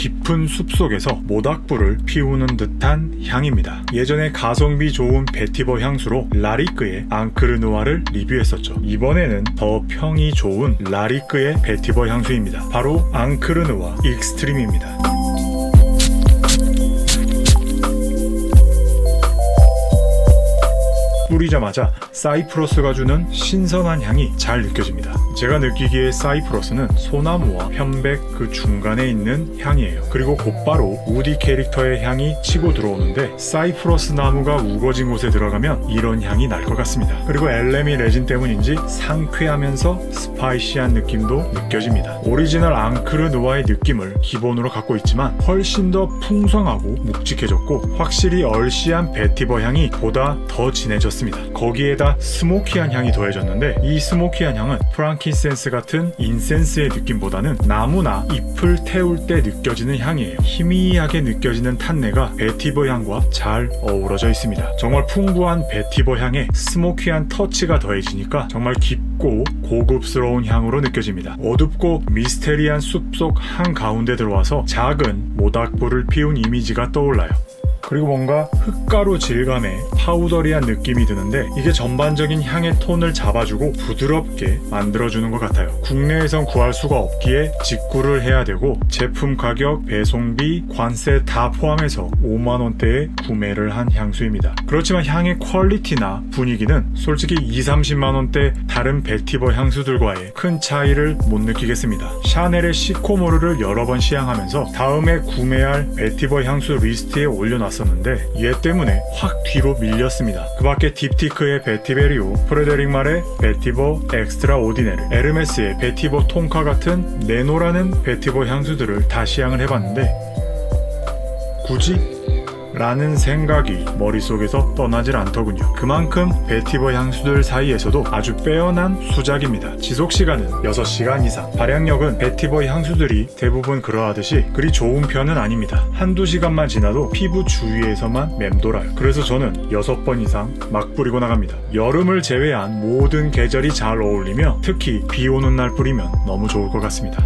깊은 숲속에서 모닥불을 피우는 듯한 향입니다. 예전에 가성비 좋은 베티버 향수로 라리크의 앙크르누아를 리뷰했었죠. 이번에는 더 평이 좋은 라리크의 베티버 향수입니다. 바로 앙크르누아 익스트림입니다. 뿌리자마자 사이프러스가 주는 신선한 향이 잘 느껴집니다. 제가 느끼기에 사이프러스는 소나무와 편백 그 중간에 있는 향이에요. 그리고 곧바로 우디 캐릭터의 향이 치고 들어오는데 사이프러스 나무가 우거진 곳에 들어가면 이런 향이 날 것 같습니다. 그리고 엘레미 레진 때문인지 상쾌하면서 스파이시한 느낌도 느껴집니다. 오리지널 앙크르누아의 느낌을 기본으로 갖고 있지만 훨씬 더 풍성하고 묵직해졌고 확실히 얼씨한 베티버 향이 보다 더 진해졌습니다. 거기에다 스모키한 향이 더해졌는데 이 스모키한 향은 프랑킨센스 같은 인센스의 느낌보다는 나무나 잎을 태울 때 느껴지는 향이에요. 희미하게 느껴지는 탄내가 베티버 향과 잘 어우러져 있습니다. 정말 풍부한 베티버 향에 스모키한 터치가 더해지니까 정말 깊고 고급스러운 향으로 느껴집니다. 어둡고 미스테리한 숲속 한가운데 들어와서 작은 모닥불을 피운 이미지가 떠올라요. 그리고 뭔가 흙가루 질감의 파우더리한 느낌이 드는데 이게 전반적인 향의 톤을 잡아주고 부드럽게 만들어주는 것 같아요. 국내에선 구할 수가 없기에 직구를 해야 되고 제품 가격, 배송비, 관세 다 포함해서 5만원대에 구매를 한 향수입니다. 그렇지만 향의 퀄리티나 분위기는 솔직히 20-30만원대 다른 베티버 향수들과의 큰 차이를 못 느끼겠습니다. 샤넬의 시코모르를 여러 번 시향하면서 다음에 구매할 베티버 향수 리스트에 올려놨습니다. 얘 때문에 확 뒤로 밀렸습니다. 그 밖에 딥티크의 베티베리오, 프레데릭 말의 베티버 엑스트라 오디네르, 에르메스의 베티버 톤카 같은 네노라는 베티버 향수들을 다 시향을 해봤는데 굳이? 라는 생각이 머릿속에서 떠나질 않더군요. 그만큼 베티버 향수들 사이에서도 아주 빼어난 수작입니다. 지속시간은 6시간 이상, 발향력은 베티버 향수들이 대부분 그러하듯이 그리 좋은 편은 아닙니다. 한두 시간만 지나도 피부 주위에서만 맴돌아요. 그래서 저는 6번 이상 막 뿌리고 나갑니다. 여름을 제외한 모든 계절이 잘 어울리며 특히 비 오는 날 뿌리면 너무 좋을 것 같습니다.